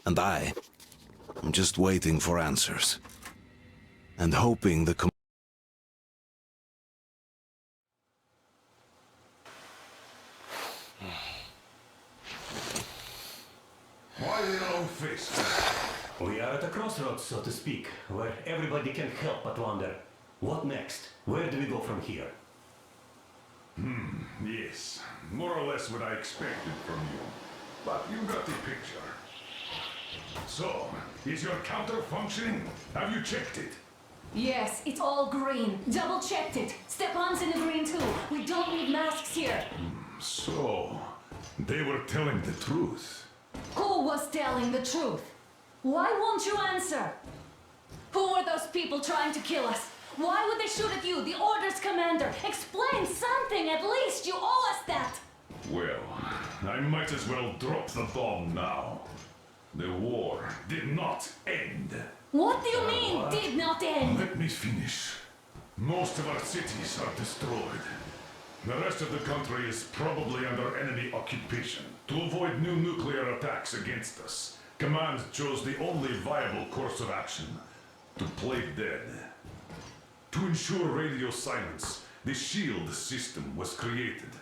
And I'm just waiting for answers. And hoping the Why the long fist? We are at a crossroads, so to speak, where everybody can help but wonder. What next? Where do we go from here? Yes, more or less what I expected from you. But you got the picture. So, is your counter functioning? Have you checked it? Yes, it's all green. Double checked it. Stepan's in the green too. We don't need masks here. So, they were telling the truth. Who was telling the truth? Why won't you answer? Who were those people trying to kill us? Why would they shoot at you, the Order's commander? Explain something, at least! You owe us that! Well, I might as well drop the bomb now. The war did not end. What do you mean, did not end? Let me finish. Most of our cities are destroyed. The rest of the country is probably under enemy occupation. To avoid new nuclear attacks against us, Command chose the only viable course of action: to play dead. To ensure radio silence, the SHIELD system was created.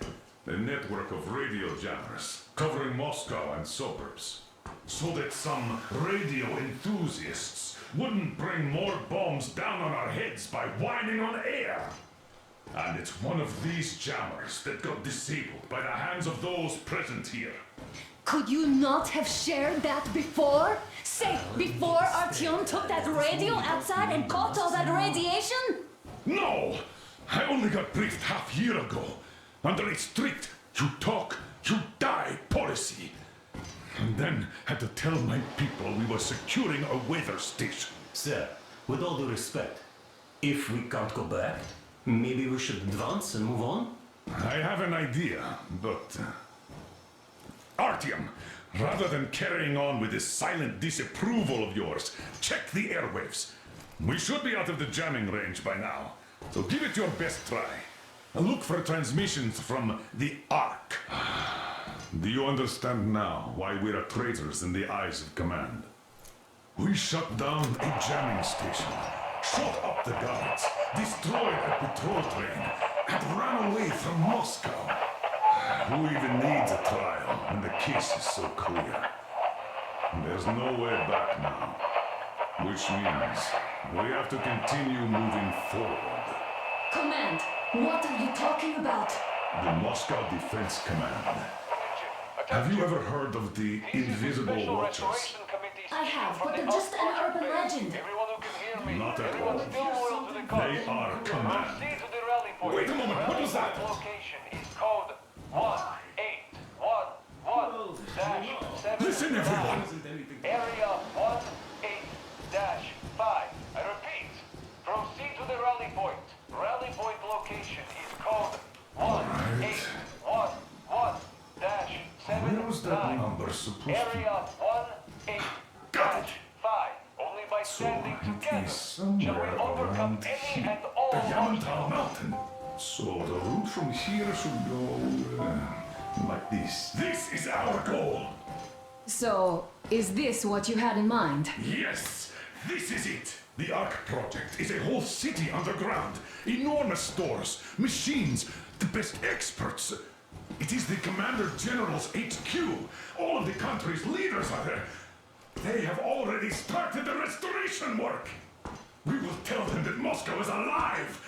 A network of radio jammers covering Moscow and suburbs. So that some radio enthusiasts wouldn't bring more bombs down on our heads by whining on air. And it's one of these jammers that got disabled by the hands of those present here. Could you not have shared that before? Say, before Artyom took that radio outside and caught all that radiation? No! I only got briefed half year ago, under a strict you talk, you die policy. And then had to tell my people we were securing a weather station. Sir, with all due respect, if we can't go back, maybe we should advance and move on? I have an idea, but... Artyom, rather than carrying on with this silent disapproval of yours, check the airwaves. We should be out of the jamming range by now, so give it your best try. Look for transmissions from the Ark. Do you understand now why we're traitors in the eyes of Command? We shut down a jamming station, shot up the guards, destroyed a patrol train, and ran away from Moscow. Who even needs a trial when the case is so clear? There's no way back now. Which means we have to continue moving forward. Command, what are you talking about? The Moscow Defense Command. Have you ever heard of the Invisible Watchers? I have, but they're just an urban legend. Not at all. They are Command. Wait a moment, what was that? Listen, everyone! Area 18-5. I repeat, proceed to the rally point. Rally point location is code 1811-79. Where was that number supposed to be? Area 18-5. Only by So standing it together is shall we somewhere overcome around any here. and all The obstacles. Yamantau Mountain. So the route from here should go like this. This is our goal. So, is this what you had in mind? Yes, this is it. The Ark project is a whole city underground. Enormous stores, machines, the best experts. It is the Commander General's HQ. All of the country's leaders are there. They have already started the restoration work. We will tell them that Moscow is alive.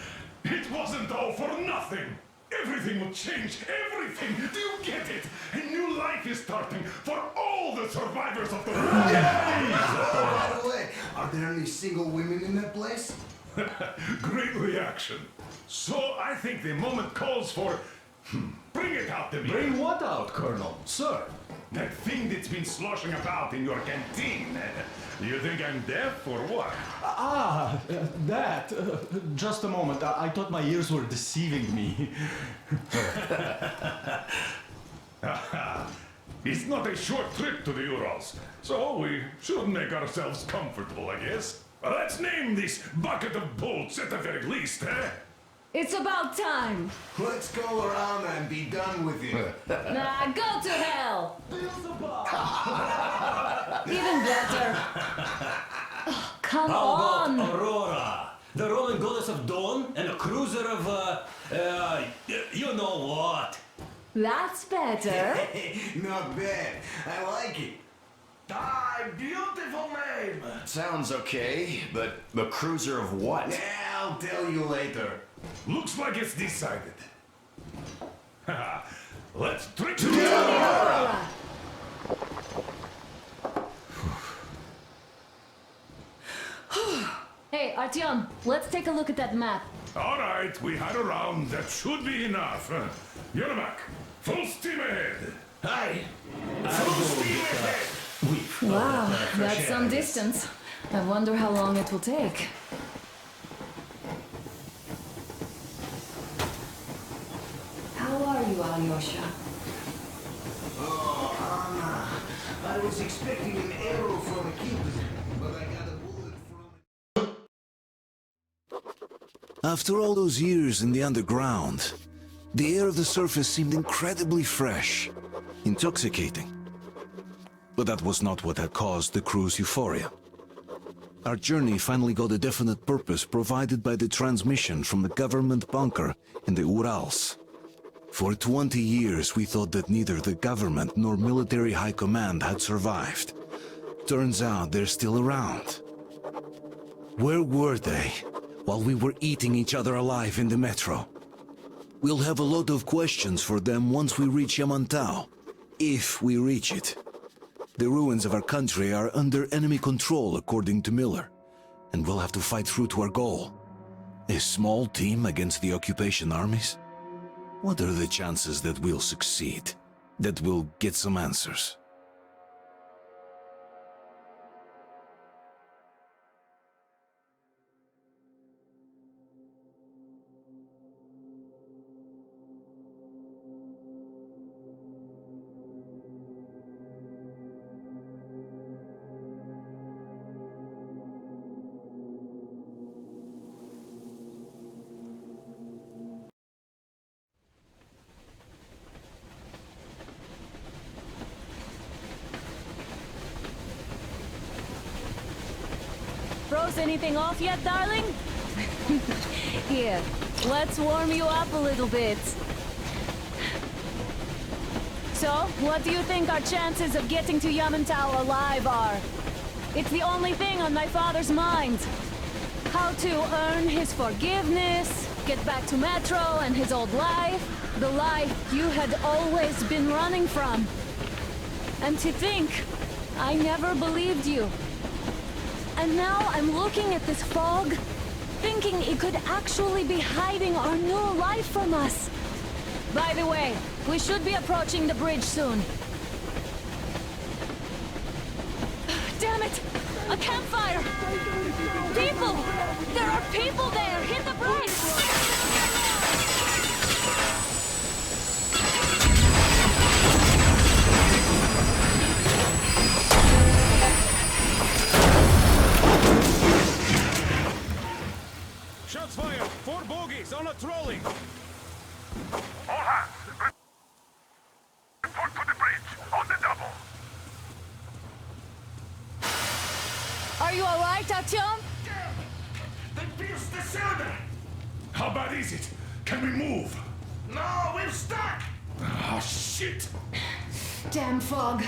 It wasn't all for nothing. Everything will change. Everything. Do you get it? A new life is starting for all the survivors of the war. By the way, are there any single women in that place? Great reaction. So I think the moment calls for... Bring it out to me. Bring what out, Colonel? Sir? That thing that's been sloshing about in your canteen. You think I'm deaf or what? That. Just a moment. I thought my ears were deceiving me. It's not a short trip to the Urals, so we should make ourselves comfortable, I guess. Let's name this bucket of bolts at the very least, eh? It's about time. Let's go around and be done with it. Nah, go to hell. Even better. Oh, come How on. about Aurora? The Roman goddess of dawn and a cruiser of, you know what? That's better. Not bad. I like it. Ah, beautiful name! Sounds okay, but the cruiser of what? Yeah, I'll tell you later. Looks like it's decided. Haha. Let's trick to Aurora. Hey, Artyom, let's take a look at that map. All right, we had a round. That should be enough. Yermak, full steam ahead. Hi! Full steam ahead. Wow, that's some distance. I wonder how long it will take. How are you, Alyosha? Oh, Anna. I was expecting an arrow from a Cupid, but I got a bullet from... After all those years in the underground, the air of the surface seemed incredibly fresh, intoxicating. But that was not what had caused the crew's euphoria. Our journey finally got a definite purpose provided by the transmission from the government bunker in the Urals. For 20 years we thought that neither the government nor military high command had survived. Turns out they're still around. Where were they while we were eating each other alive in the metro? We'll have a lot of questions for them once we reach Yamantau, if we reach it. The ruins of our country are under enemy control, according to Miller, and we'll have to fight through to our goal. A small team against the occupation armies? What are the chances that we'll succeed? That we'll get some answers? Froze anything off yet, darling? Here, let's warm you up a little bit. So, what do you think our chances of getting to Yamantau alive are? It's the only thing on my father's mind. How to earn his forgiveness, get back to Metro and his old life, the life you had always been running from. And to think, I never believed you. And now I'm looking at this fog, thinking it could actually be hiding our new life from us. By the way, we should be approaching the bridge soon. Damn it! A campfire! People! There are people there! Hit the brakes! Shots fired! 4 bogies on a trolley! All hands! Report to the bridge, on the double! Are you alright, Artyom? They pierced the cylinder! How bad is it? Can we move? No, we're stuck! Ah, shit! Damn fog.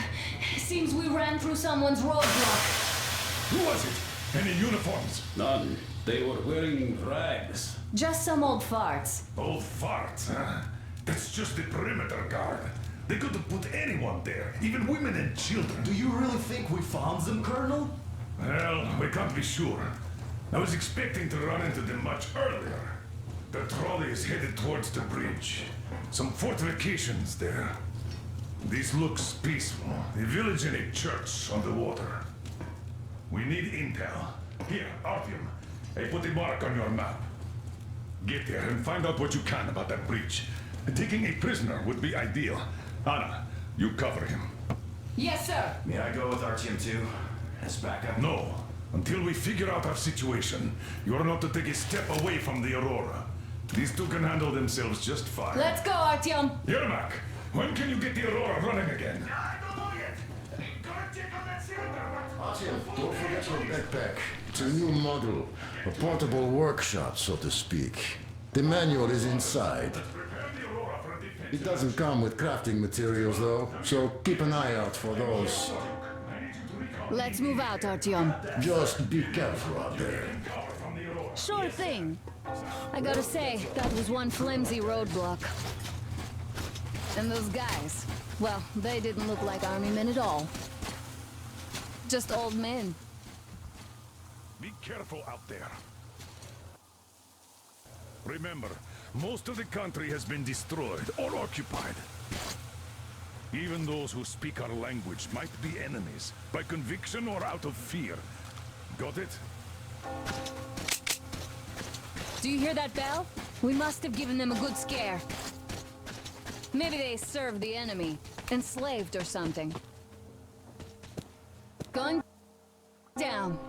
Seems we ran through someone's roadblock. Who was it? Any uniforms? None. They were wearing rags. Just some old farts. Old farts, huh? That's just the perimeter guard. They could have put anyone there, even women and children. Do you really think we found them, Colonel? Well, we can't be sure. I was expecting to run into them much earlier. The trolley is headed towards the bridge. Some fortifications there. This looks peaceful. A village and a church on the water. We need intel. Here, Artyom. I put a mark on your map. Get there and find out what you can about that breach. Taking a prisoner would be ideal. Anna, you cover him. Yes, sir. May I go with Artyom too? As backup? No. Until we figure out our situation, you are not to take a step away from the Aurora. These two can handle themselves just fine. Let's go, Artyom. Yermak, when can you get the Aurora running again? I don't know yet. Gotta check on that cylinder. Artyom, don't forget your backpack. It's a new model. A portable workshop, so to speak. The manual is inside. Prepare the Aurora for a defense. It doesn't come with crafting materials, though, so keep an eye out for those. Let's move out, Artyom. Just be careful out there. Sure thing. I gotta say, that was one flimsy roadblock. And those guys, well, they didn't look like army men at all. Just old men. Be careful out there. Remember, most of the country has been destroyed or occupied. Even those who speak our language might be enemies, by conviction or out of fear. Got it? Do you hear that bell? We must have given them a good scare. Maybe they served the enemy, enslaved or something. Going down.